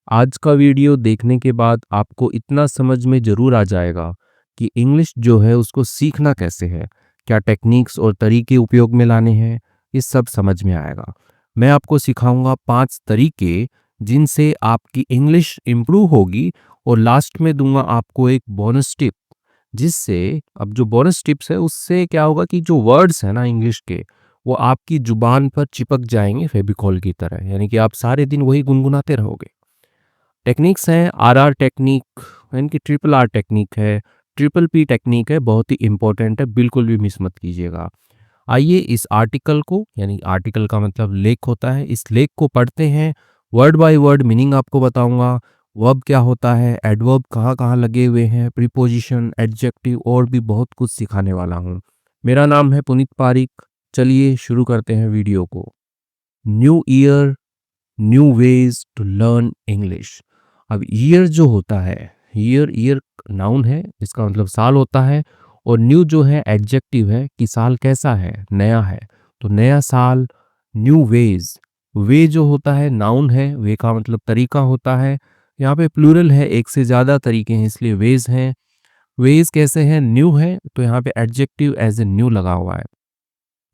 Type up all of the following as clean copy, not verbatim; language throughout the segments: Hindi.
आज का वीडियो देखने के बाद आपको इतना समझ में ज़रूर आ जाएगा कि इंग्लिश जो है उसको सीखना कैसे है, क्या टेक्निक्स और तरीके उपयोग में लाने हैं, ये सब समझ में आएगा। मैं आपको सिखाऊंगा 5 तरीके जिनसे आपकी इंग्लिश इम्प्रूव होगी और लास्ट में दूंगा आपको एक बोनस टिप, जिससे अब जो बोनस टिप्स है उससे क्या होगा कि जो वर्ड्स हैं ना इंग्लिश के, वो आपकी जुबान पर चिपक जाएंगे फेविकॉल की तरह, यानी कि आप सारे दिन वही गुनगुनाते रहोगे। टेक्निक्स हैं आरआर टेक्निक, यानी कि ट्रिपल आर टेक्निक है, ट्रिपल पी टेक्निक है, बहुत ही इंपॉर्टेंट है, बिल्कुल भी मिस मत कीजिएगा। आइए इस आर्टिकल को, यानी आर्टिकल का मतलब लेख होता है, इस लेख को पढ़ते हैं। वर्ड बाय वर्ड मीनिंग आपको बताऊंगा, वर्ब क्या होता है, एडवर्ब कहाँ कहाँ लगे हुए हैं, प्रीपोजिशन, एडजेक्टिव और भी बहुत कुछ सिखाने वाला हूँ। मेरा नाम है पुनीत पारिक। चलिए शुरू करते हैं वीडियो को। New year, new ways to learn English. अब ईयर जो होता है, ईयर ईयर नाउन है, इसका मतलब साल होता है, और न्यू जो है एडजेक्टिव है कि साल कैसा है, नया है, तो नया साल। न्यू वेज, वे जो होता है नाउन है, वे का मतलब तरीका होता है। यहाँ पे प्लूरल है, एक से ज़्यादा तरीके हैं इसलिए वेज हैं। वेज कैसे हैं, न्यू है, तो यहाँ पे एडजेक्टिव एज ए न्यू लगा हुआ है।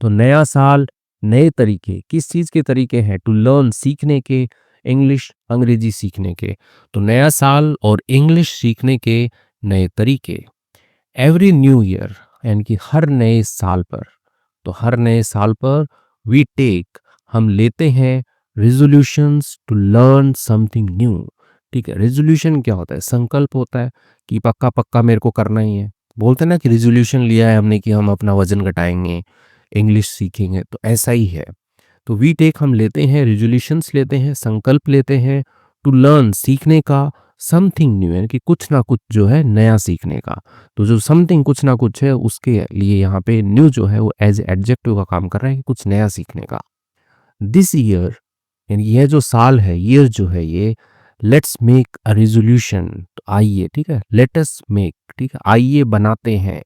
तो नया साल, नए तरीके, किस चीज़ के तरीके हैं, टू लर्न सीखने के, इंग्लिश अंग्रेजी सीखने के। तो नया साल और इंग्लिश सीखने के नए तरीके। एवरी न्यू ईयर, यानी कि हर नए साल पर, तो हर नए साल पर वी टेक, हम लेते हैं resolutions to learn something new. ठीक है, रेजोल्यूशन क्या होता है, संकल्प होता है कि पक्का पक्का मेरे को करना ही है। बोलते हैं ना कि रेजोल्यूशन लिया है हमने कि हम अपना वजन घटाएंगे, इंग्लिश सीखेंगे, तो ऐसा ही है। तो वी टेक हम लेते हैं, रेजोल्यूशंस लेते हैं, संकल्प लेते हैं, टू लर्न सीखने का, समथिंग न्यू, यानी कि कुछ ना कुछ जो है नया सीखने का। तो जो समथिंग कुछ ना कुछ है उसके लिए यहाँ पे न्यू जो है वो एज एडजेक्टिव का काम कर रहा है कि कुछ नया सीखने का। दिस ईयर, यानी यह जो साल है, ईयर जो है ये, लेट्स मेक अ रेजोल्यूशन, तो आइए, ठीक है, लेटस मेक, ठीक है, आइए बनाते हैं।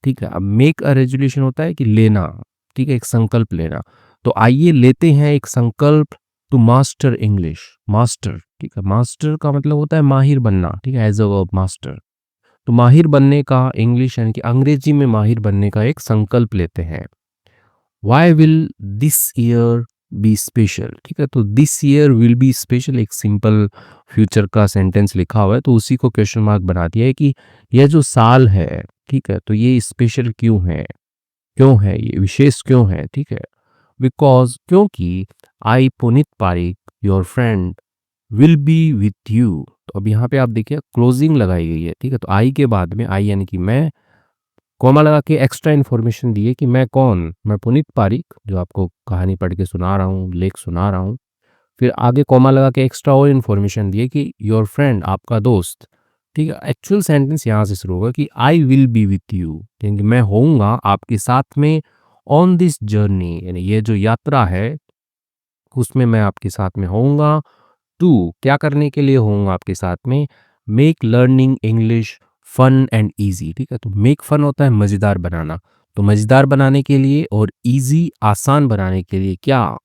ठीक है, अब मेक अ रेजोल्यूशन होता है कि लेना, ठीक है, एक संकल्प लेना। तो आइए लेते हैं एक संकल्प, टू मास्टर इंग्लिश। मास्टर, ठीक है, मास्टर का मतलब होता है माहिर बनना, ठीक है, एज अ वर्ब मास्टर। तो माहिर बनने का, इंग्लिश यानी कि अंग्रेजी में माहिर बनने का एक संकल्प लेते हैं। Why will this year be special, ठीक है, तो this year will be special एक सिंपल फ्यूचर का सेंटेंस लिखा हुआ है, तो उसी को क्वेश्चन मार्क बना दिया है कि यह जो साल है, ठीक है, तो ये स्पेशल क्यों है, क्यों है ये विशेष क्यों है, ठीक है। बिकॉज, क्योंकि I Puneet Pareek your friend will be with you. तो अब यहाँ पे आप देखिए क्लोजिंग लगाई गई है, ठीक है, तो आई के बाद में आई यानी कि मैं, कॉमा लगा के एक्स्ट्रा इन्फॉर्मेशन दी है कि मैं कौन, मैं पुनीत पारिक जो आपको कहानी पढ़ के सुना रहा हूँ, लेख सुना रहा हूँ। फिर आगे कॉमा लगा के एक्स्ट्रा और इन्फॉर्मेशन दी है कि योर फ्रेंड आपका दोस्त। ठीक है, एक्चुअल सेंटेंस यहाँ से शुरू होगा कि I will be with you, यानी कि मैं होऊंगा आपके साथ में, ऑन दिस जर्नी, यानी ये जो यात्रा है उसमें मैं आपके साथ में होऊंगा। टू, क्या करने के लिए होऊंगा आपके साथ में, make learning English fun and easy. ठीक है, तो मेक फन होता है मज़ेदार बनाना, तो मज़ेदार बनाने के लिए और इजी आसान बनाने के लिए क्या,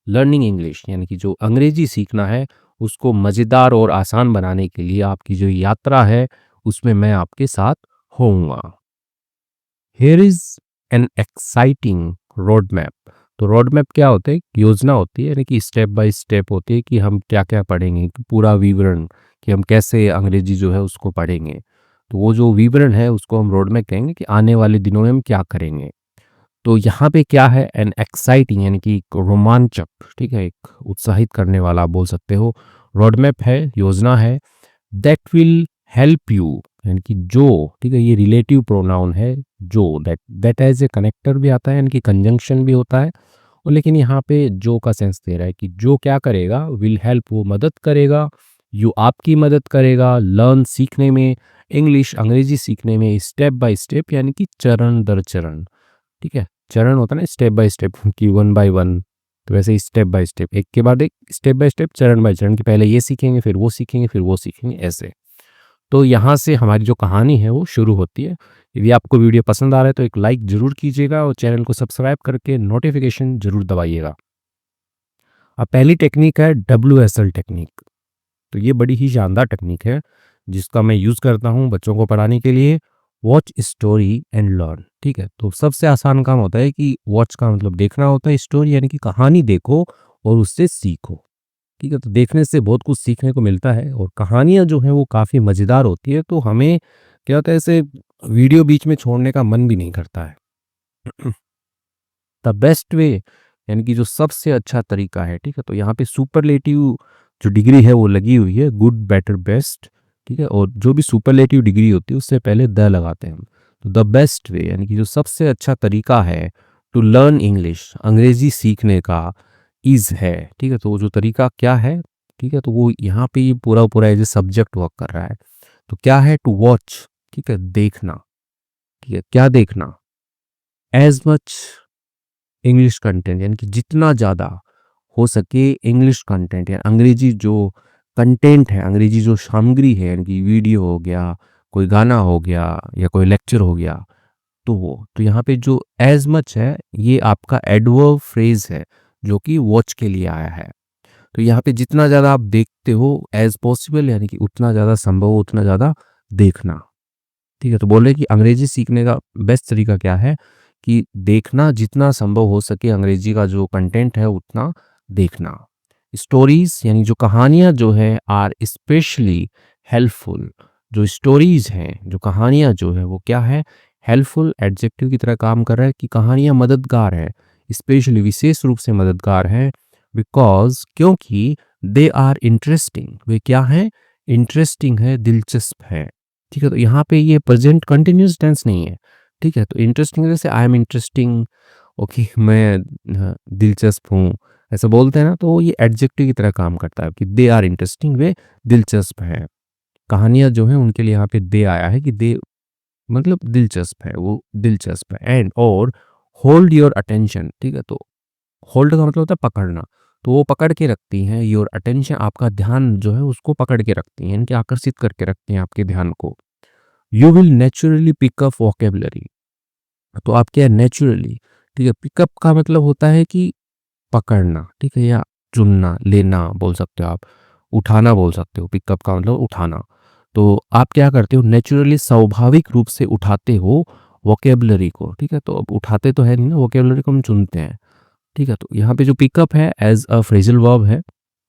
लर्निंग इंग्लिश, यानी कि जो अंग्रेजी सीखना है उसको मज़ेदार और आसान बनाने के लिए आपकी जो यात्रा है उसमें मैं आपके साथ होऊंगा। Here is an exciting road map. तो रोड मैप क्या होता है, योजना होती है, यानी कि स्टेप बाय स्टेप होती है कि हम क्या क्या पढ़ेंगे, कि पूरा विवरण कि हम कैसे अंग्रेजी जो है उसको पढ़ेंगे। तो वो जो विवरण है उसको हम रोड मैप कहेंगे कि आने वाले दिनों में हम क्या करेंगे। तो यहाँ पे क्या है, एन एक्साइटिंग, यानी कि एक रोमांचक, ठीक है, एक उत्साहित करने वाला आप बोल सकते हो, रोड मैप है, योजना है। दैट विल हेल्प यू, यानी कि जो, ठीक है, ये रिलेटिव प्रोनाउन है, जो, that, that as a connector भी आता है, यानी कि कंजंक्शन भी होता है, और लेकिन यहाँ पे जो का सेंस दे रहा है कि जो क्या करेगा, विल हेल्प वो मदद करेगा, यू आपकी मदद करेगा, लर्न सीखने में, इंग्लिश अंग्रेजी सीखने में, स्टेप बाय स्टेप, यानी कि चरण दर चरण। ठीक है, चरण होता है ना स्टेप बाय स्टेप कि वन बाय वन, तो वैसे ही स्टेप बाय स्टेप, एक के बाद एक, स्टेप बाय स्टेप, चरण बाय चरण, कि पहले ये सीखेंगे फिर वो सीखेंगे फिर वो सीखेंगे, ऐसे। तो यहाँ से हमारी जो कहानी है वो शुरू होती है। यदि आपको वीडियो पसंद आ रहा है तो एक लाइक ज़रूर कीजिएगा और चैनल को सब्सक्राइब करके नोटिफिकेशन ज़रूर दबाइएगा। अब पहली टेक्निक है WSL टेक्निक। तो ये बड़ी ही शानदार टेक्निक है जिसका मैं यूज़ करता हूँ बच्चों को पढ़ाने के लिए। वॉच स्टोरी एंड लर्न, ठीक है। तो सबसे आसान काम होता है कि वॉच का मतलब देखना होता है, स्टोरी यानी कि कहानी देखो और उससे सीखो, ठीक है। तो देखने से बहुत कुछ सीखने को मिलता है और कहानियाँ जो हैं वो काफ़ी मज़ेदार होती है, तो हमें क्या होता है ऐसे वीडियो बीच में छोड़ने का मन भी नहीं करता है। द बेस्ट वे यानी कि जो सबसे अच्छा तरीका है, ठीक है। तो यहाँ पे सुपरलेटिव जो डिग्री है वो लगी हुई है, गुड बेटर बेस्ट, ठीक है। और जो भी सुपरलेटिव डिग्री होती है उससे पहले द लगाते हैं हम। तो द बेस्ट वे यानी कि जो सबसे अच्छा तरीका है टू लर्न इंग्लिश, अंग्रेजी सीखने का, इज है, ठीक है। तो वो जो तरीका क्या है, ठीक है, तो वो यहाँ पे ये पूरा पूरा एज ए सब्जेक्ट वर्क कर रहा है। तो क्या है, टू वॉच, ठीक है, देखना, ठीक है। क्या देखना, एज मच इंग्लिश कंटेंट यानी कि जितना ज़्यादा हो सके इंग्लिश कंटेंट या अंग्रेजी जो कंटेंट है, अंग्रेजी जो सामग्री है, यानी कि वीडियो हो गया, कोई गाना हो गया या कोई लेक्चर हो गया, तो वो तो यहाँ पे जो एज मच है ये आपका एडवर्ब फ्रेज है जो कि वॉच के लिए आया है। तो यहाँ पे जितना ज़्यादा आप देखते हो एज पॉसिबल यानी कि उतना ज़्यादा संभव हो उतना ज़्यादा देखना, ठीक है। तो बोल रहे कि अंग्रेजी सीखने का बेस्ट तरीका क्या है कि देखना, जितना संभव हो सके अंग्रेजी का जो कंटेंट है उतना देखना। स्टोरीज यानी जो कहानियाँ जो है आर स्पेशली हेल्पफुल, जो स्टोरीज हैं, जो कहानियाँ जो है वो क्या है, हेल्पफुल एडजेक्टिव की तरह काम कर रहा है कि कहानियाँ मददगार है, स्पेशली विशेष रूप से मददगार है, बिकॉज क्योंकि दे आर इंटरेस्टिंग, वे क्या है, इंटरेस्टिंग है, दिलचस्प है, ठीक है। तो यहाँ पे ये प्रेजेंट कंटिन्यूअस टेंस नहीं है, ठीक है। तो इंटरेस्टिंग जैसे आई एम इंटरेस्टिंग, ओके, मैं दिलचस्प हूँ, ऐसा बोलते हैं ना, तो ये एडजेक्टिव की तरह काम करता है कि दे आर इंटरेस्टिंग, वे दिलचस्प हैं। कहानियाँ जो हैं उनके लिए यहाँ पे दे आया है कि दे मतलब दिलचस्प है, वो दिलचस्प है। एंड और होल्ड योर अटेंशन, ठीक है। तो होल्ड का मतलब होता है पकड़ना, तो वो पकड़ के रखती हैं, योर अटेंशन आपका ध्यान जो है उसको पकड़ के रखती हैं, यानी कि आकर्षित करके रखती हैं आपके ध्यान को। You will naturally pickup vocabulary, तो आप क्या नेचुरली, ठीक है। पिकअप का मतलब होता है कि पकड़ना, ठीक है, या चुनना, लेना बोल सकते हो आप, उठाना बोल सकते हो, पिकअप का मतलब उठाना। तो आप क्या करते हो, नेचुरली स्वाभाविक रूप से उठाते हो वोकेबलरी को, ठीक है। तो अब उठाते तो है नहीं ना, वोकेबलरी को हम चुनते हैं, ठीक है। तो यहाँ पे जो पिकअप है एज अ फ्रेजल वर्ब है,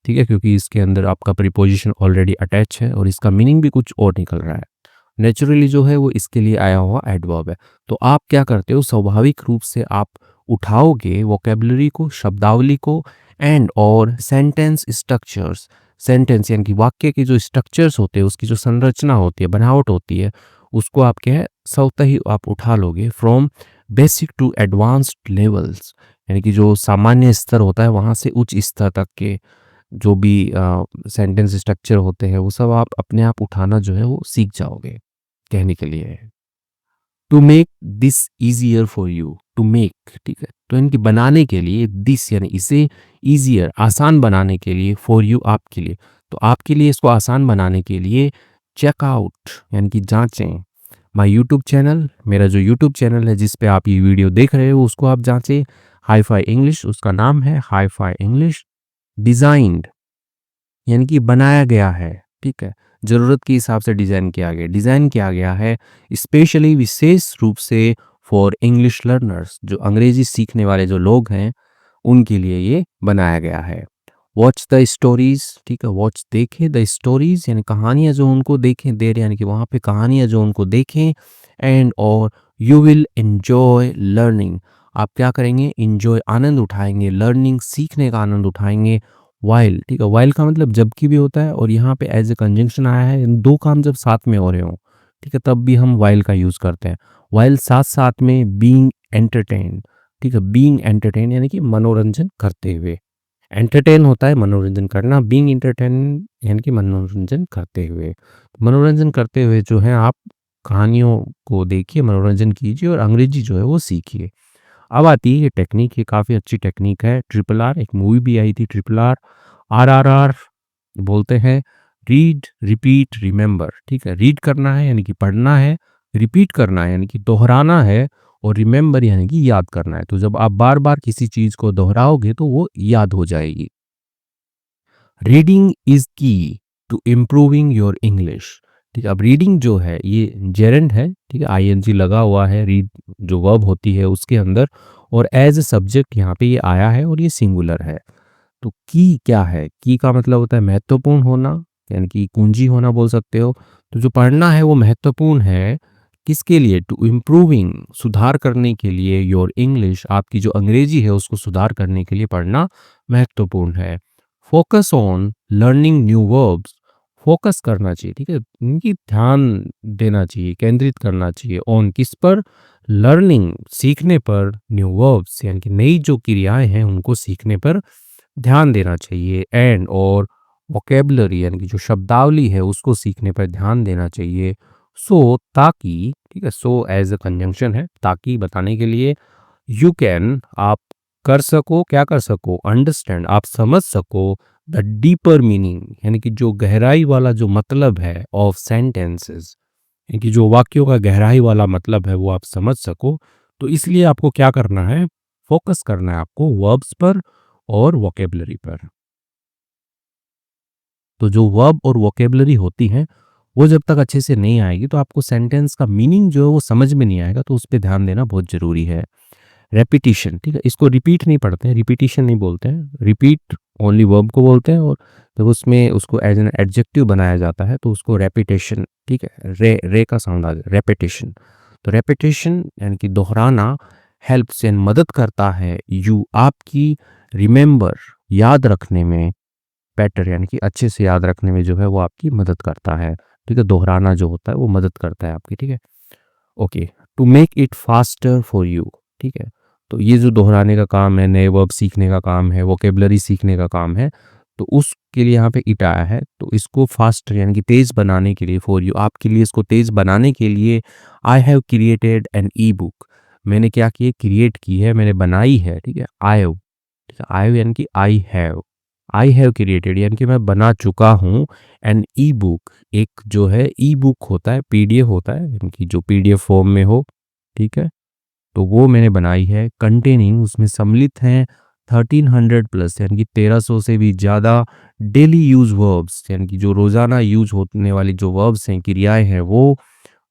ठीक है, क्योंकि इसके अंदर आपका प्रीपोजिशन ऑलरेडी अटैच है और इसका मीनिंग भी कुछ और निकल रहा है। नेचुरली जो है वो इसके लिए आया हुआ एडवर्ब है। तो आप क्या करते हो, स्वाभाविक रूप से आप उठाओगे वोकेबलरी को, शब्दावली को, एंड और सेंटेंस स्ट्रक्चर्स, सेंटेंस यानी कि वाक्य के जो स्ट्रक्चर्स होते हैं, उसकी जो संरचना होती है, बनावट होती है, उसको आप क्या है स्वतः ही आप उठा लोगे from basic to advanced levels, यानी कि जो सामान्य स्तर होता है वहाँ से उच्च स्तर तक के जो भी सेंटेंस स्ट्रक्चर होते हैं वो सब आप अपने आप उठाना जो है वो सीख जाओगे, कहने के लिए है। To make this easier for you, to make, ठीक है। तो इनकी बनाने के लिए, दिस यानी इसे, ईजियर आसान बनाने के लिए, फॉर यू आपके लिए, तो आपके लिए इसको आसान बनाने के लिए चेकआउट यानी कि जांचें माय यूट्यूब चैनल, मेरा जो यूट्यूब चैनल है जिस पे आप ये वीडियो देख रहे हो उसको आप जांचें, हाई फाई इंग्लिश, उसका नाम है हाई फाई इंग्लिश, डिजाइंड यानी कि बनाया गया है, ठीक है, ज़रूरत के हिसाब से डिज़ाइन किया गया है, स्पेशली विशेष रूप से फॉर इंग्लिश लर्नर्स, जो अंग्रेजी सीखने वाले जो लोग हैं उनके लिए ये बनाया गया है। वॉच द स्टोरीज, ठीक है, वॉच देखें, द स्टोरीज यानी कहानियाँ जो उनको देखें, देर यानी कि वहाँ पे कहानियाँ जो उनको देखें, एंड और यू विल एंजॉय लर्निंग, आप क्या करेंगे, इंजॉय आनंद उठाएंगे, लर्निंग सीखने का आनंद उठाएंगे, वाइल, ठीक है, वाइल का मतलब जबकि भी होता है और यहाँ पे एज ए कंजंक्शन आया है, दो काम जब साथ में हो रहे हो, ठीक है, तब भी हम वाइल का यूज़ करते हैं। वाइल साथ साथ में बीइंग एंटरटेन, ठीक है, बीइंग एंटरटेन यानी कि मनोरंजन करते हुए, एंटरटेन होता है मनोरंजन करना, बीइंग एंटरटेन यानी कि मनोरंजन करते हुए, मनोरंजन करते हुए जो है आप कहानियों को देखिए, मनोरंजन कीजिए और अंग्रेजी जो है वो सीखिए। अब आती है ये टेक्निक, ये काफ़ी अच्छी टेक्निक है, ट्रिपल आर, एक मूवी भी आई थी ट्रिपल आर, RRR बोलते हैं, रीड रिपीट रिमेंबर, ठीक है, रीड करना है यानी कि पढ़ना है, रिपीट करना है यानी कि दोहराना है, और रिमेंबर यानी कि याद करना है। तो जब आप बार बार किसी चीज़ को दोहराओगे तो वो याद हो जाएगी। रीडिंग इज की, टू इम्प्रूविंग योर इंग्लिश। ठीक है, अब रीडिंग जो है ये जेरेंड है, ठीक है, आईएनजी लगा हुआ है रीड जो वर्ब होती है उसके अंदर, और एज ए सब्जेक्ट यहाँ पे ये आया है और ये सिंगुलर है। तो की क्या है? की का मतलब होता है महत्वपूर्ण होना, यानी कि कुंजी होना बोल सकते हो। तो जो पढ़ना है वो महत्वपूर्ण है, किसके लिए? टू इम्प्रूविंग, सुधार करने के लिए, योर इंग्लिश, आपकी जो अंग्रेजी है उसको सुधार करने के लिए पढ़ना महत्वपूर्ण है। Focus on learning new verbs, focus करना चाहिए, ठीक है, इनकी ध्यान देना चाहिए, केंद्रित करना चाहिए। ऑन किस पर? लर्निंग, सीखने पर, न्यू वर्ब्स यानी कि नई जो क्रियाएं हैं उनको सीखने पर ध्यान देना चाहिए। एंड और वोकेबलरी यानी कि जो शब्दावली है उसको सीखने पर ध्यान देना चाहिए। सो ताकि, ठीक है, सो एज अ कंजंक्शन है, ताकि बताने के लिए, यू कैन, आप कर सको, क्या कर सको? अंडरस्टैंड, आप समझ सको, द डीपर मीनिंग यानी कि जो गहराई वाला जो मतलब है ऑफ सेंटेंसेस, यानी कि जो वाक्यों का गहराई वाला मतलब है वो आप समझ सको। तो इसलिए आपको क्या करना है? फोकस करना है आपको वर्ब्स पर और वोकेबलरी पर। तो जो वर्ब और वोकेबलरी होती हैं वो जब तक अच्छे से नहीं आएगी तो आपको सेंटेंस का मीनिंग जो है वो समझ में नहीं आएगा, तो उस पे ध्यान देना बहुत ज़रूरी है। रेपिटिशन, ठीक है, इसको रिपीट नहीं पढ़ते हैं, रिपीटिशन नहीं बोलते हैं, रिपीट ओनली वर्ब को बोलते हैं। और जब उसमें उसको एज एन एडजेक्टिव बनाया जाता है तो उसको रेपिटेशन, ठीक है, रे रे का साउंड आ जाए, रेपिटेशन। तो रेपिटेशन यानी कि दोहराना, हेल्प्स यानी मदद करता है, यू आपकी, रिमेंबर याद रखने में, बेटर यानी कि अच्छे से याद रखने में जो है वो आपकी मदद करता है। ठीक है, दोहराना जो होता है वो मदद करता है आपकी। ठीक है, okay, to make it faster for you. ठीक है, तो ये जो दोहराने का काम है, नए वर्ब सीखने का काम है, वोकेबलरी सीखने का काम है, तो उसके लिए यहाँ पे इट आया है। तो इसको फास्टर यानी कि तेज बनाने के लिए, फॉर यू आपके लिए, इसको तेज बनाने के लिए, I have created an ebook, मैंने क्या किया? क्रिएट की है, मैंने बनाई है। ठीक है, आई हैव, ठीक है, आई हैव यानी कि आई हैव क्रिएटेड यानी कि मैं बना चुका हूँ एन ई बुक, एक जो है ई बुक होता है, पीडीएफ होता है, यानी कि जो पीडीएफ फॉर्म में हो। ठीक है, तो वो मैंने बनाई है, कंटेनिंग उसमें सम्मिलित हैं 1300 प्लस यानी कि 1300 से भी ज़्यादा डेली यूज वर्ब्स, यानी कि जो रोज़ाना यूज होने वाली जो वर्ब्स हैं, क्रियाएं हैं, वो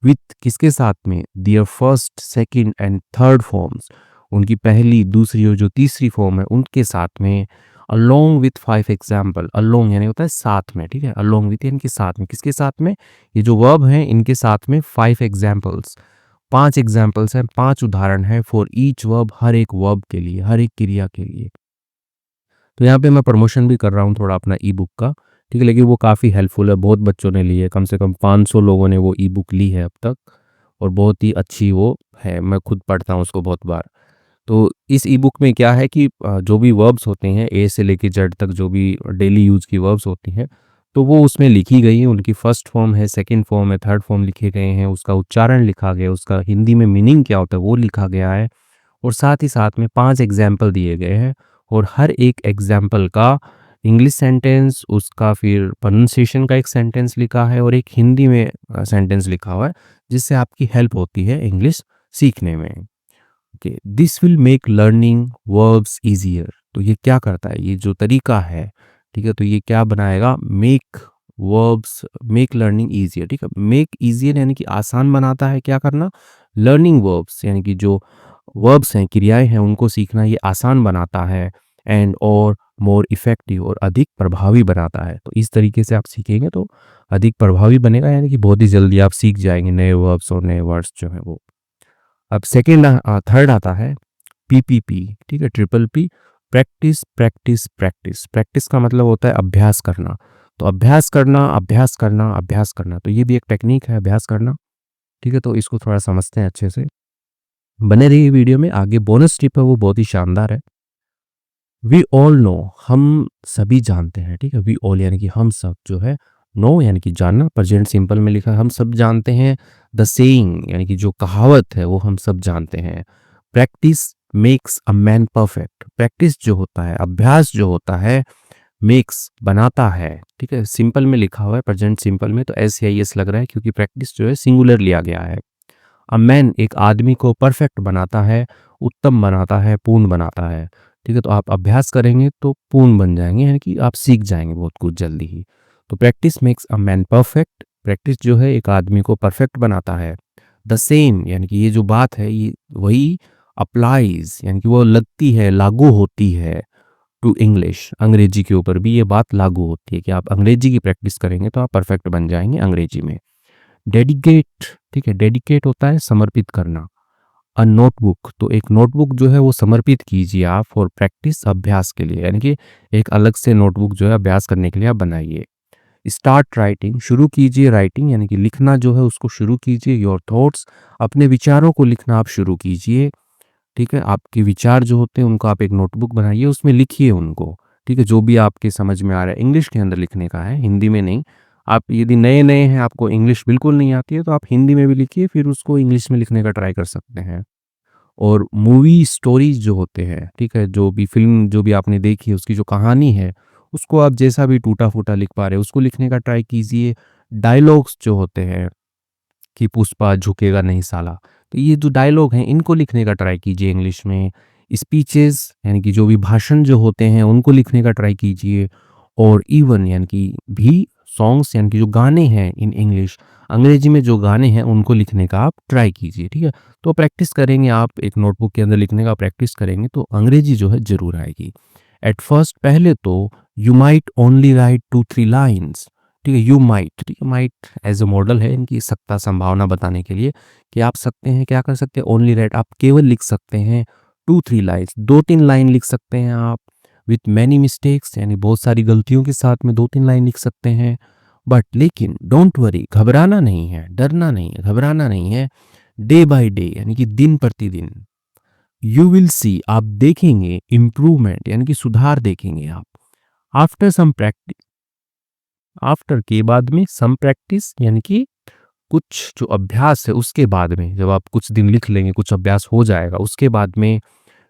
विथ किसके साथ में? There first, second and third forms, उनकी पहली, दूसरी और जो तीसरी फॉर्म है उनके साथ में, अलोंग विथ 5 एग्जाम्पल, अलोंग यानी होता है साथ में। ठीक है, अलोंग विथ यानी कि साथ में, किसके साथ में? ये जो वर्ब हैं इनके साथ में 5 एग्जाम्पल्स, 5 एग्जाम्पल्स हैं, 5 उदाहरण हैं, फॉर ईच वर्ब, हर एक वर्ब के लिए, हर एक क्रिया के लिए। तो यहाँ पे मैं प्रमोशन भी कर रहा हूँ थोड़ा अपना ई बुक का। ठीक है, लेकिन वो काफ़ी हेल्पफुल है, बहुत बच्चों ने ली है, कम से कम 500 लोगों ने वो ई बुक ली है अब तक, और बहुत ही अच्छी वो है, मैं खुद पढ़ता हूँ उसको बहुत बार। तो इस ई बुक में क्या है कि जो भी वर्ब्स होते हैं ए से लेके जेड तक, जो भी डेली यूज़ की वर्ब्स होती हैं, तो वो उसमें लिखी गई हैं, उनकी फर्स्ट फॉर्म है, सेकंड फॉर्म है, थर्ड फॉर्म लिखे गए हैं, उसका उच्चारण लिखा गया है, उसका हिंदी में मीनिंग क्या होता है वो लिखा गया है, और साथ ही साथ में 5 एग्जाम्पल दिए गए हैं, और हर एक एग्जाम्पल का इंग्लिश सेंटेंस, उसका फिर प्रोनाउंसिएशन का एक सेंटेंस लिखा है, और एक हिंदी में सेंटेंस लिखा हुआ है, जिससे आपकी हेल्प होती है इंग्लिश सीखने में। Okay, this will make learning verbs easier. तो ये क्या करता है, ये जो तरीका है, ठीक है, तो ये क्या बनाएगा? Make verbs, make learning easier. ठीक है, मेक ईजियर यानी कि आसान बनाता है, क्या करना? लर्निंग वर्ब्स यानी कि जो वर्ब्स हैं, क्रियाएं हैं, उनको सीखना ये आसान बनाता है, एंड और मोर इफेक्टिव, और अधिक प्रभावी बनाता है। तो इस तरीके से आप सीखेंगे तो अधिक प्रभावी बनेगा, यानी कि बहुत ही जल्दी आप सीख जाएंगे नए वर्ब्स और नए वर्ड्स जो है वो। अब सेकेंड, थर्ड आता है पीपीपी। ठीक है, triple P, practice practice practice. Practice का मतलब होता है अभ्यास करना, तो अभ्यास करना, अभ्यास करना, अभ्यास करना, तो ये भी एक टेक्निक है अभ्यास करना। ठीक है, तो इसको थोड़ा समझते हैं अच्छे से, बने रहिए वीडियो में। आगे बोनस टिप है वो बहुत ही शानदार है। वी ऑल नो, हम सभी जानते हैं। ठीक है, वी ऑल यानी कि हम सब जो है, नो यानी कि जानना, प्रेजेंट सिंपल में लिखा है, हम सब जानते हैं। द सेइंग यानी कि जो कहावत है वो हम सब जानते हैं। Practice makes a man perfect, practice जो होता है, अभ्यास जो होता है, मेक्स बनाता है। ठीक है, सिंपल में लिखा हुआ है, प्रेजेंट सिंपल में, तो एस या एस लग रहा है क्योंकि प्रैक्टिस जो है सिंगुलर लिया गया है। अ मैन एक आदमी को परफेक्ट बनाता है, उत्तम बनाता है, पूर्ण बनाता है। ठीक है, तो आप अभ्यास करेंगे तो पूर्ण बन जाएंगे, यानी कि आप सीख जाएंगे बहुत कुछ जल्दी ही। तो practice makes a man perfect, practice जो है एक आदमी को परफेक्ट बनाता है। द सेम यानी कि ये जो बात है ये वही अप्लाइज यानी कि वो लगती है, लागू होती है टू इंग्लिश, अंग्रेजी के ऊपर भी ये बात लागू होती है कि आप अंग्रेजी की प्रैक्टिस करेंगे तो आप परफेक्ट बन जाएंगे अंग्रेजी में। डेडिकेट, ठीक है, डेडिकेट होता है समर्पित करना। अ नोटबुक, तो एक नोटबुक जो है वो समर्पित कीजिए आप फॉर प्रैक्टिस, अभ्यास के लिए, यानी कि एक अलग से नोटबुक जो है अभ्यास करने के लिए आप बनाइए। स्टार्ट राइटिंग, शुरू कीजिए राइटिंग यानी कि लिखना जो है उसको शुरू कीजिए। योर थॉट्स, अपने विचारों को लिखना आप शुरू कीजिए। ठीक है, आपके विचार जो होते हैं उनको आप एक नोटबुक बनाइए, उसमें लिखिए उनको। ठीक है, जो भी आपके समझ में आ रहा है, इंग्लिश के अंदर लिखने का है, हिंदी में नहीं। आप यदि नए नए हैं, आपको इंग्लिश बिल्कुल नहीं आती है, तो आप हिंदी में भी लिखिए, फिर उसको इंग्लिश में लिखने का ट्राई कर सकते हैं। और मूवी स्टोरीज जो होते हैं, ठीक है, जो भी फिल्म जो भी आपने देखी है उसकी जो कहानी है, उसको आप जैसा भी टूटा फूटा लिख पा रहे हो उसको लिखने का ट्राई कीजिए। डायलॉग्स जो होते हैं कि पुष्पा झुकेगा नहीं साला, तो ये जो डायलॉग हैं इनको लिखने का ट्राई कीजिए इंग्लिश में। स्पीचेस यानी कि जो भी भाषण जो होते हैं उनको लिखने का ट्राई कीजिए। और इवन यानी कि भी सॉन्ग्स यानी कि जो गाने हैं इन इंग्लिश, अंग्रेजी में जो गाने हैं उनको लिखने का आप ट्राई कीजिए। ठीक है, तो प्रैक्टिस करेंगे आप, एक नोटबुक के अंदर लिखने का प्रैक्टिस करेंगे तो अंग्रेजी जो है ज़रूर आएगी। एट फर्स्ट पहले तो you might only right 2-3 lines, ठीक है, यू माइट, ठीक है, माइट एज अ मॉडल है इनकी सत्ता संभावना बताने के लिए कि आप सकते हैं, क्या कर सकते हैं, ओनली राइट, आप केवल लिख सकते हैं 2-3 लाइन्स, 2-3 लाइन लिख सकते हैं आप। विथ मैनी मिस्टेक्स यानी बहुत सारी गलतियों के साथ में 2-3 लाइन लिख सकते हैं। बट लेकिन डोंट वरी, घबराना नहीं है, डरना नहीं है, घबराना नहीं है। डे बाय डे यानी कि दिन प्रतिदिन, यू विल सी, आप देखेंगे इम्प्रूवमेंट यानी कि सुधार देखेंगे आप। आफ्टर सम प्रैक्टिस, आफ्टर के बाद में सम प्रैक्टिस यानी कि कुछ जो अभ्यास है उसके बाद में, जब आप कुछ दिन लिख लेंगे, कुछ अभ्यास हो जाएगा, उसके बाद में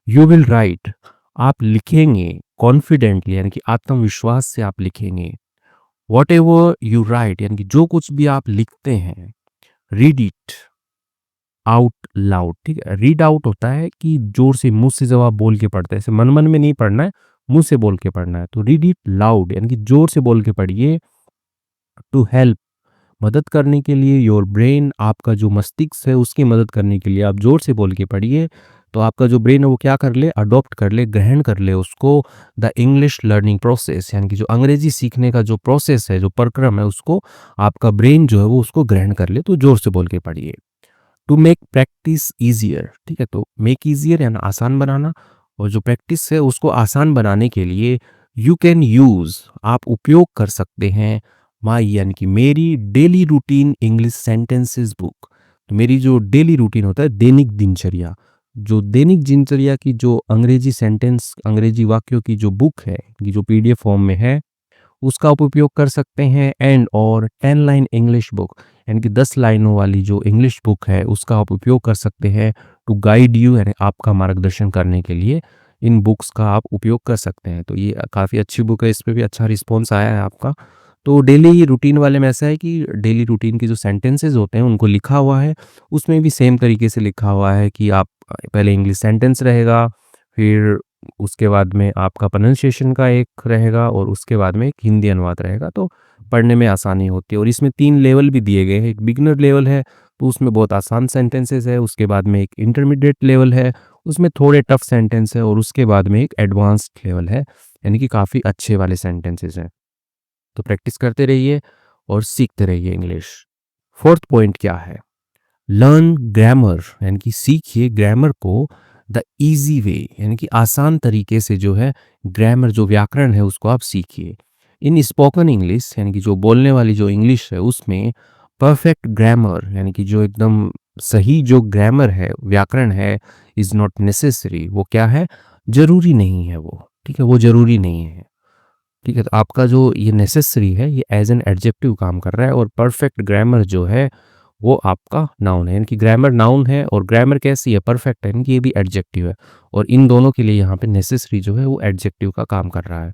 यू विल राइट, आप लिखेंगे कॉन्फिडेंटली यानी कि आत्मविश्वास से आप लिखेंगे। वॉट एवर यू राइट यानी कि जो कुछ भी आप लिखते हैं, रीड इट आउट लाउड, ठीक है, रीड आउट होता है कि जोर से मुंह से जब आप बोल के पढ़ते हैं, ऐसे मन मन में नहीं पढ़ना है, मुंह से बोल के पढ़ना है। तो रीड इट लाउड यानी कि जोर से बोल के पढ़िए। टू हेल्प, मदद करने के लिए, योर ब्रेन, आपका जो मस्तिष्क है उसकी मदद करने के लिए आप जोर से बोल के पढ़िए। तो आपका जो ब्रेन है वो क्या कर ले, अडॉप्ट कर ले, ग्रहण कर ले उसको, द इंग्लिश लर्निंग प्रोसेस यानी कि जो अंग्रेजी सीखने का जो प्रोसेस है, जो प्रक्रम है, उसको आपका ब्रेन जो है वो उसको ग्रहण कर ले। तो जोर से बोल के पढ़िए। टू मेक प्रैक्टिस ईजियर, ठीक है, तो मेक ईजियर यानी आसान बनाना, और जो प्रैक्टिस है उसको आसान बनाने के लिए यू कैन यूज, आप उपयोग कर सकते हैं माई यानी कि मेरी daily routine English sentences book. तो मेरी जो डेली रूटीन होता है, दैनिक दिनचर्या, जो दैनिक दिनचर्या की जो अंग्रेजी सेंटेंस, अंग्रेजी वाक्यों की जो बुक है, कि जो पीडीएफ फॉर्म में है, उसका आप उपयोग कर सकते हैं। एंड और 10 लाइन इंग्लिश बुक यानी कि 10 लाइनों वाली जो इंग्लिश बुक है उसका आप उपयोग कर सकते हैं। टू गाइड यू यानी आपका मार्गदर्शन करने के लिए इन बुक्स का आप उपयोग कर सकते हैं। तो ये काफ़ी अच्छी बुक है, इस पे भी अच्छा रिस्पॉन्स आया है आपका। तो डेली रूटीन वाले में ऐसा है कि डेली रूटीन की जो सेंटेंसेस होते हैं उनको लिखा हुआ है, उसमें भी सेम तरीके से लिखा हुआ है कि आप पहले इंग्लिश सेंटेंस रहेगा, फिर उसके बाद में आपका प्रोनंसिएशन का एक रहेगा, और उसके बाद में एक हिंदी अनुवाद रहेगा। तो पढ़ने में आसानी होती है। और इसमें 3 लेवल भी दिए गए हैं। एक बिगिनर लेवल है, तो उसमें बहुत आसान सेंटेंसेस है। उसके बाद में एक इंटरमीडिएट लेवल है, उसमें थोड़े टफ सेंटेंस है। और उसके बाद में एक एडवांस्ड लेवल है, यानी कि काफ़ी अच्छे वाले सेंटेंसेस हैं। तो प्रैक्टिस करते रहिए और सीखते रहिए इंग्लिश। फोर्थ पॉइंट क्या है, लर्न ग्रामर यानी कि सीखिए ग्रामर को द इजी वे यानी कि आसान तरीके से, जो है ग्रामर जो व्याकरण है उसको आप सीखिए। इन स्पोकन इंग्लिश यानी कि जो बोलने वाली जो इंग्लिश है उसमें परफेक्ट ग्रामर यानी कि जो एकदम सही जो ग्रामर है, व्याकरण है, इज नॉट नेसेसरी, वो क्या है, जरूरी नहीं है वो, ठीक है, वो जरूरी नहीं है। ठीक है, तो आपका जो ये नेसेसरी है ये एज एन एडजेक्टिव काम कर रहा है, और परफेक्ट ग्रामर जो है वो आपका नाउन है, यानी कि ग्रामर नाउन है और ग्रामर कैसी है, परफेक्ट है, यानी कि ये भी एडजेक्टिव है। और इन दोनों के लिए यहाँ पे नेसेसरी जो है वो एडजेक्टिव का काम कर रहा है।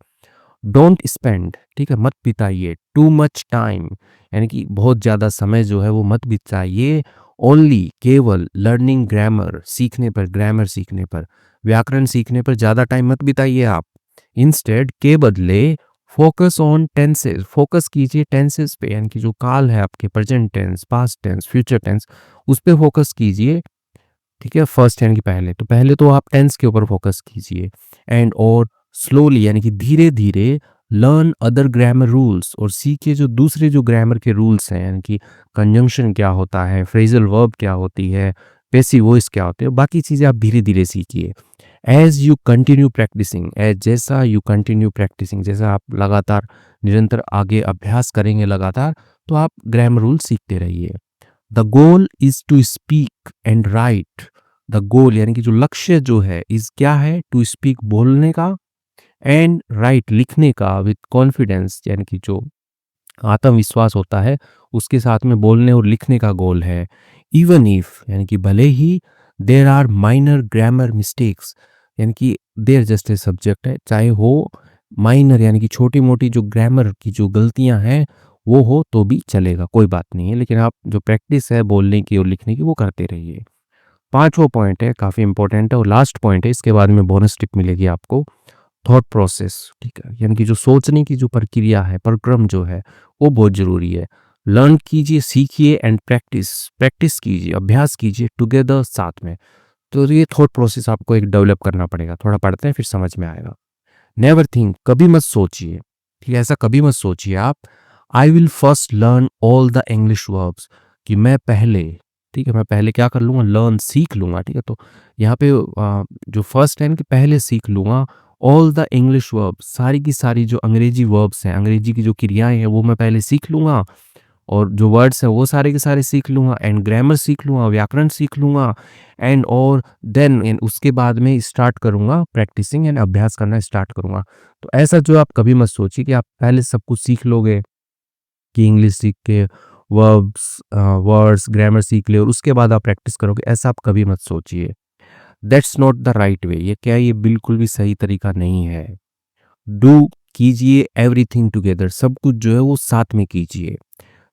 डोंट स्पेंड, ठीक है, मत बिताइए, टू मच टाइम यानी कि बहुत ज़्यादा समय जो है वो मत बिताइए, ओनली केवल, लर्निंग ग्रामर सीखने पर, ग्रामर सीखने पर, व्याकरण सीखने पर ज़्यादा टाइम मत बिताइए आप। इंस्टेड के बदले फोकस ऑन टेंसेस, फोकस कीजिए टेंसेस पे, यानी कि जो काल है आपके, present tense, past tense, future tense, उस पे फोकस कीजिए। ठीक है, फर्स्ट हैंड की पहले तो आप टेंस के ऊपर फोकस कीजिए। एंड और स्लोली, यानी कि धीरे धीरे लर्न अदर ग्रामर रूल्स, और सीखिए जो दूसरे जो ग्रामर के रूल्स हैं, यानी कि कंजंक्शन क्या होता है, फ्रेजल वर्ब क्या होती है, पैसिव वॉइस क्या होते हैं, बाकी चीज़ें आप धीरे धीरे सीखिए। As you continue practising, as जैसा यू कंटिन्यू प्रैक्टिसिंग, जैसा आप लगातार निरंतर आगे अभ्यास करेंगे लगातार, तो आप ग्रामर रूल सीखते रहिए। The goal is to speak and write, the goal यानी कि जो लक्ष्य जो है, इज क्या है, टू स्पीक बोलने का, एंड राइट लिखने का, विथ कॉन्फिडेंस यानी कि जो आत्मविश्वास होता है, उसके साथ में बोलने और लिखने का गोल है। इवन इफ यानी कि भले ही, there are minor grammar mistakes, यानी कि देर जस्ट ए सब्जेक्ट है, चाहे हो माइनर यानी कि छोटी मोटी जो ग्रामर की जो गलतियां हैं वो हो तो भी चलेगा, कोई बात नहीं है, लेकिन आप जो प्रैक्टिस है बोलने की और लिखने की वो करते रहिए। पांचवा पॉइंट है, काफ़ी इंपॉर्टेंट है और लास्ट पॉइंट है, इसके बाद में बोनस टिप मिलेगी आपको। थॉट प्रोसेस, ठीक है, यानी कि जो सोचने की जो प्रक्रिया है, प्रक्रम जो है, वो बहुत ज़रूरी है। लर्न कीजिए, सीखिए एंड प्रैक्टिस, प्रैक्टिस कीजिए, अभ्यास कीजिए टुगेदर, साथ में। तो ये थॉट प्रोसेस आपको एक डेवलप करना पड़ेगा, थोड़ा पढ़ते हैं फिर समझ में आएगा। नेवर थिंक, कभी मत सोचिए, ठीक है, ऐसा कभी मत सोचिए आप, I will first learn all the English verbs, कि मैं पहले, ठीक है, मैं पहले क्या कर लूँगा, लर्न सीख लूँगा, ठीक है। तो यहाँ पे जो फर्स्ट है कि पहले सीख लूँगा ऑल द इंग्लिश वर्ब्स, सारी की सारी जो अंग्रेजी वर्ब्स हैं, अंग्रेजी की जो क्रियाएं हैं वो मैं पहले सीख लूँगा, और जो वर्ड्स हैं वो सारे के सारे सीख लूँगा, एंड ग्रामर सीख लूँगा, व्याकरण सीख लूँगा, एंड और देन उसके बाद में स्टार्ट करूँगा प्रैक्टिसिंग एंड अभ्यास करना स्टार्ट करूँगा। तो ऐसा जो आप कभी मत सोचिए कि आप पहले सब कुछ सीख लोगे, कि इंग्लिश सीख के वर्ड्स ग्रामर सीख ले और उसके बाद आप प्रैक्टिस करोगे, ऐसा आप कभी मत सोचिए। That's not the right way, ये क्या है, ये बिल्कुल भी सही तरीका नहीं है। डू, कीजिए एवरीथिंग टुगेदर, सब कुछ जो है वो साथ में कीजिए।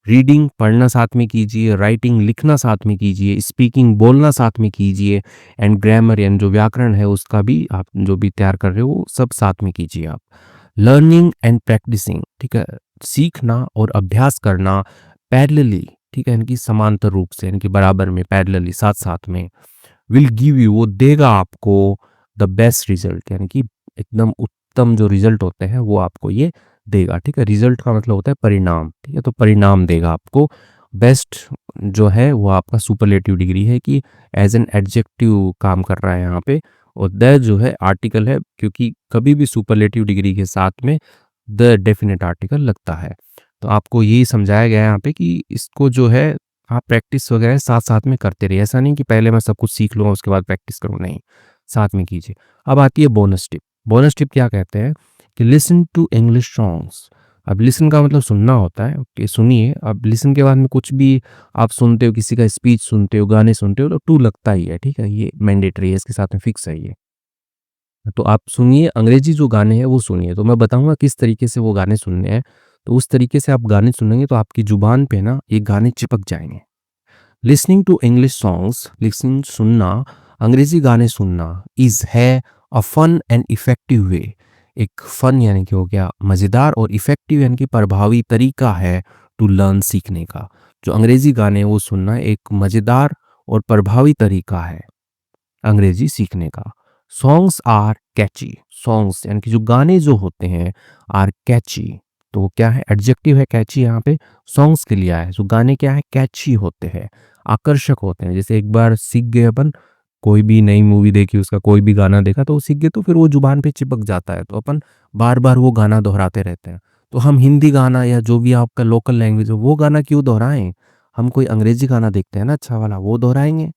रीडिंग, पढ़ना साथ में कीजिए, राइटिंग, लिखना साथ में कीजिए, स्पीकिंग, बोलना साथ में कीजिए, एंड ग्रामर यानी जो व्याकरण है उसका भी आप जो भी तैयार कर रहे हो वो सब साथ में कीजिए आप। लर्निंग एंड प्रैक्टिसिंग, ठीक है, सीखना और अभ्यास करना पैरेलली, ठीक है, यानी कि समांतर रूप से, यानी कि बराबर में, पैरेलली, साथ साथ में, विल गिव यू, वो देगा आपको द बेस्ट रिजल्ट, यानी कि एकदम उत्तम जो रिजल्ट होते हैं वो आपको ये देगा, ठीक है। रिजल्ट का मतलब होता है परिणाम, ठीक है, तो परिणाम देगा आपको। बेस्ट जो है वो आपका सुपरलेटिव डिग्री है, कि एज एन एडजेक्टिव काम कर रहा है यहाँ पे, और द जो है आर्टिकल है, क्योंकि कभी भी सुपरलेटिव डिग्री के साथ में द डेफिनेट आर्टिकल लगता है। तो आपको यही समझाया गया है यहाँ पे कि इसको जो है आप प्रैक्टिस वगैरह साथ साथ में करते रहिए, ऐसा नहीं कि पहले मैं सब कुछ सीख लूँगा उसके बाद प्रैक्टिस करूँ, नहीं, साथ में कीजिए। अब आती है बोनस टिप। बोनस टिप क्या कहते हैं कि लिसन टू इंग्लिश सॉन्ग्स। अब लिसन का मतलब सुनना होता है, ओके, सुनिए। अब लिसन के बाद में कुछ भी आप सुनते हो, किसी का स्पीच सुनते हो, गाने सुनते हो, तो टू लगता ही है, ठीक है, ये मैंडेटरी है, इसके साथ में फिक्स है ये। तो आप सुनिए, अंग्रेजी जो गाने हैं वो सुनिए, तो मैं बताऊंगा किस तरीके से वो गाने सुनने हैं। तो उस तरीके से आप गाने सुनेंगे तो आपकी जुबान पे ना ये गाने चिपक जाएंगे। Listening to English songs, listening सुनना, अंग्रेजी गाने सुनना, इज है a fun and effective way, एक फन यानी कि हो गया मज़ेदार, और इफेक्टिव यानी कि प्रभावी तरीका है टू लर्न, सीखने का। जो अंग्रेजी गाने हैं वो सुनना एक मज़ेदार और प्रभावी तरीका है अंग्रेजी सीखने का। सॉन्ग्स आर कैची, सॉन्ग्स यानी कि जो गाने जो होते हैं, आर कैची, तो वो क्या है, एडजेक्टिव है कैची यहाँ पे, सॉन्ग्स के लिए आया है। जो गाने क्या है, कैची होते हैं, आकर्षक होते हैं। जैसे एक बार सीख गए अपन, कोई भी नई मूवी देखी, उसका कोई भी गाना देखा तो वो सीख गए, तो फिर वो जुबान पे चिपक जाता है, तो अपन बार बार वो गाना दोहराते रहते हैं। तो हम हिंदी गाना या जो भी आपका लोकल लैंग्वेज हो वो गाना क्यों दोहराएं, हम कोई अंग्रेजी गाना देखते हैं ना अच्छा वाला, वो दोहराएंगे।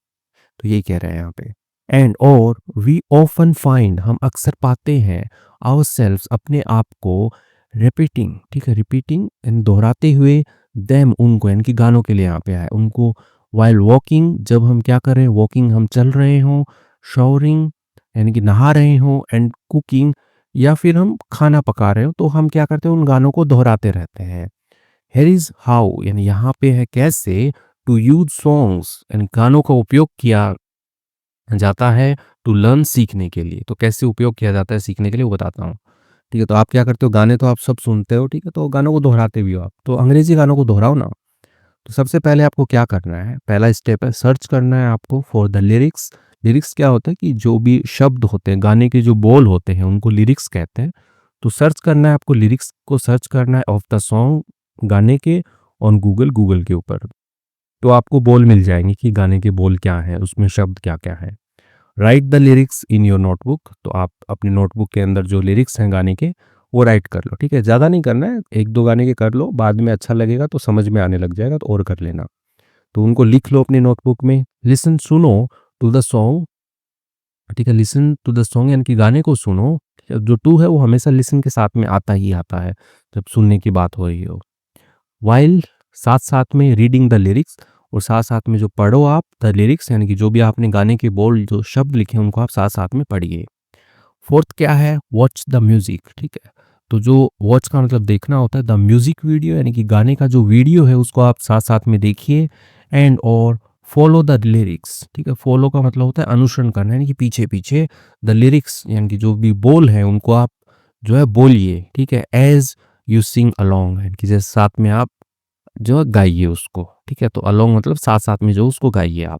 तो यही कह रहे हैं यहाँ पे। एंड और वी ऑफन फाइंड, हम अक्सर पाते हैं, आवर सेल्व्स, अपने आप को, रिपीटिंग, ठीक है, रिपीटिंग एंड दोहराते हुए, देम, उनको, यानी कि गानों के लिए यहाँ पे आए, उनको, वाइल वॉकिंग, जब हम क्या कर रहे हैं, वॉकिंग हम चल रहे हों, शॉवरिंग यानी कि नहा रहे हों, एंड कुकिंग, या फिर हम खाना पका रहे हो, तो हम क्या करते हैं, उन गानों को दोहराते रहते हैं। हेयर इज हाउ, यानी यहाँ पे है कैसे, टू यूज सॉन्ग्स, यानी गानों का उपयोग किया जाता है टू लर्न, सीखने के लिए। तो कैसे उपयोग किया जाता है सीखने के लिए वो बताता हूँ। ठीक है, तो आप क्या करते हो, गाने तो आप सब सुनते हो, ठीक है, तो गानों को दोहराते भी हो आप, तो अंग्रेजी गानों को दोहराओ ना। तो सबसे पहले आपको क्या करना है, पहला स्टेप है सर्च करना है आपको फॉर द लिरिक्स। लिरिक्स क्या होता है कि जो भी शब्द होते हैं, गाने के जो बोल होते हैं उनको लिरिक्स कहते हैं। तो सर्च करना है आपको, लिरिक्स को सर्च करना है ऑफ द सॉन्ग, गाने के, ऑन गूगल के ऊपर। तो आपको बोल मिल जाएंगे कि गाने के बोल क्या हैं, उसमें शब्द क्या क्या है। Right the lyrics in your notebook, तो आप अपने नोटबुक के अंदर जो लिरिक्स हैं गाने के वो राइट कर लो, ठीक है, ज़्यादा नहीं करना है, एक दो गाने के कर लो, बाद में अच्छा लगेगा तो समझ में आने लग जाएगा तो और कर लेना। तो उनको लिख लो अपनी नोटबुक में। लिसन, सुनो टू द सॉन्ग, ठीक है, लिसन टू द सॉन्ग यानी कि गाने को सुनो, ठीक है? जो टू है वो हमेशा लिसन के साथ में आता ही आता है जब सुनने की बात हो रही हो। वाइल, साथ साथ में रीडिंग द लिरिक्स, और साथ साथ में जो पढ़ो आप द लिरिक्स, यानी कि जो भी आपने गाने के बोल जो शब्द लिखे हैं उनको आप साथ साथ में पढ़िए। फोर्थ क्या है, वॉच द म्यूजिक, ठीक है, तो जो वॉच का मतलब देखना होता है, द म्यूजिक वीडियो यानी कि गाने का जो वीडियो है उसको आप साथ साथ में देखिए। एंड और फॉलो द लिरिक्स, ठीक है, फॉलो का मतलब होता है अनुसरण करना, यानी कि पीछे पीछे द लिरिक्स यानी कि जो भी बोल है उनको आप जो है बोलिए, ठीक है, एज यू सिंग अलोंग, यानी कि जैसे साथ में आप जो है गाइए उसको, ठीक है, तो अलोंग मतलब साथ साथ में जो उसको गाइए आप।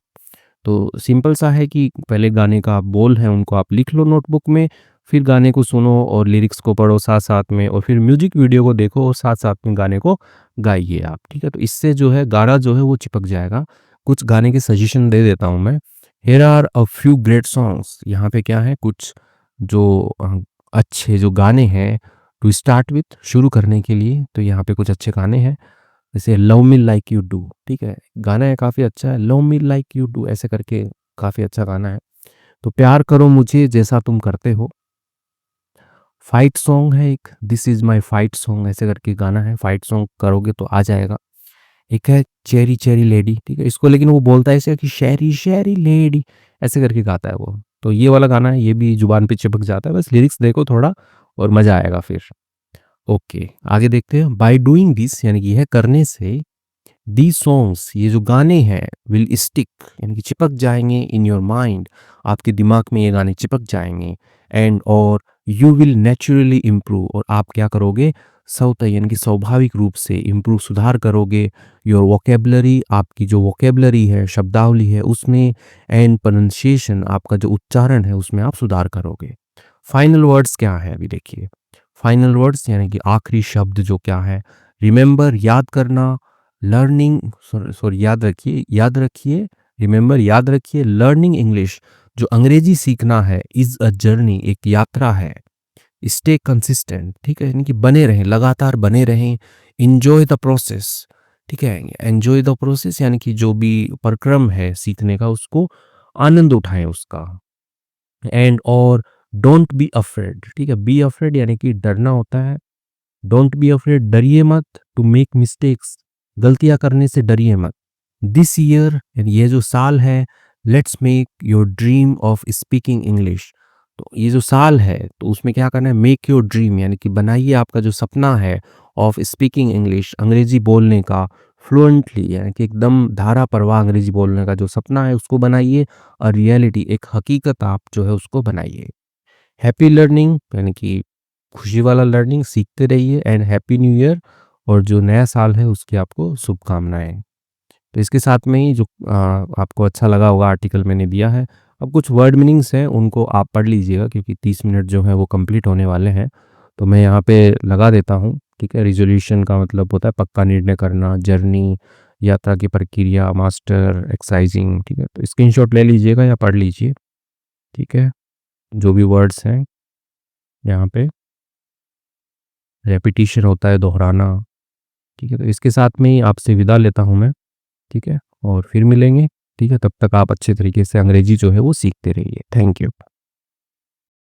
तो सिंपल सा है कि पहले गाने का आप बोल हैं उनको आप लिख लो नोटबुक में, फिर गाने को सुनो और लिरिक्स को पढ़ो साथ साथ में, और फिर म्यूजिक वीडियो को देखो और साथ साथ में गाने को गाइए आप, ठीक है। तो इससे जो है गाना जो है वो चिपक जाएगा। कुछ गाने के सजेशन दे देता हूँ मैं। Here are a few great songs, यहाँ पे क्या है कुछ जो अच्छे जो गाने हैं टू स्टार्ट विथ, शुरू करने के लिए, तो यहाँ पे कुछ अच्छे गाने हैं। जैसे love me like you do, ठीक है, गाना है काफ़ी अच्छा है, love me like you do ऐसे करके, काफ़ी अच्छा गाना है। तो प्यार करो मुझे जैसा तुम करते हो। फाइट सॉन्ग है एक, this is my fight song ऐसे करके गाना है, फाइट सॉन्ग करोगे तो आ जाएगा। एक है चेरी चेरी लेडी, ठीक है, इसको लेकिन वो बोलता है ऐसे कि शेरी शेरी लेडी ऐसे करके गाता है वो, तो ये वाला गाना है, ये भी जुबान पे चिपक जाता है, बस लिरिक्स देखो थोड़ा और मज़ा आएगा फिर। ओके, आगे देखते हैं। बाय डूइंग दिस यानी कि यह करने से, दी सॉन्ग्स ये जो गाने हैं विल स्टिक यानी कि चिपक जाएंगे इन योर माइंड, आपके दिमाग में ये गाने चिपक जाएंगे। एंड और यू विल नेचुरली इम्प्रूव, और आप क्या करोगे, स्वतः यानी कि स्वाभाविक रूप से इम्प्रूव सुधार करोगे योर वोकेबलरी, आपकी जो वोकेबलरी है शब्दावली है उसमें, एंड प्रोनाउंसिएशन आपका जो उच्चारण है उसमें आप सुधार करोगे। फाइनल वर्ड्स क्या है अभी देखिए, फाइनल वर्ड्स यानी कि आखिरी शब्द जो क्या है, रिमेंबर याद करना, लर्निंग सॉरी याद रखिए, रिमेंबर याद रखिए, लर्निंग इंग्लिश जो अंग्रेजी सीखना है इज अ जर्नी एक यात्रा है। स्टे कंसिस्टेंट, ठीक है, यानी कि बने रहें, लगातार बने रहें। इंजॉय द प्रोसेस, ठीक है, एंजॉय द प्रोसेस यानी कि जो भी प्रक्रम है सीखने का उसको आनंद उठाएं उसका। एंड और डोंट बी अफ्रेड, ठीक है, बी अफ्रेड यानी कि डरना होता है, डोंट बी अफ्रेड डरिए मत, टू मेक मिस्टेक्स गलतियां करने से डरिए मत। दिस ईयर यानी ये जो साल है, let's make your dream of speaking English, तो ये जो साल है तो उसमें क्या करना है, मेक योर ड्रीम यानी कि बनाइए आपका जो सपना है ऑफ स्पीकिंग इंग्लिश अंग्रेजी बोलने का, फ्लुएंटली यानी कि एकदम धारा प्रवाह अंग्रेजी बोलने का जो सपना है उसको बनाइए, और रियलिटी एक हकीकत आप जो है उसको बनाइए। हैप्पी लर्निंग यानी कि खुशी वाला लर्निंग, सीखते रहिए। एंड हैप्पी न्यू ईयर, और जो नया साल है उसकी आपको शुभकामनाएं। तो इसके साथ में ही जो आपको अच्छा लगा होगा आर्टिकल मैंने दिया है, अब कुछ वर्ड मीनिंग्स हैं उनको आप पढ़ लीजिएगा क्योंकि 30 मिनट जो है वो कंप्लीट होने वाले हैं। तो मैं यहाँ पे लगा देता हूँ, ठीक है। रिजोल्यूशन का मतलब होता है पक्का निर्णय करना, जर्नी यात्रा की प्रक्रिया, मास्टर एक्सरसाइजिंग, ठीक है, तो स्क्रीनशॉट ले लीजिएगा या पढ़ लीजिए, ठीक है, जो भी वर्ड्स हैं यहाँ पे। रेपिटिशन होता है दोहराना, ठीक है, तो इसके साथ में ही आपसे विदा लेता हूँ मैं, ठीक है, और फिर मिलेंगे, ठीक है, तब तक आप अच्छे तरीके से अंग्रेजी जो है वो सीखते रहिए। Thank you.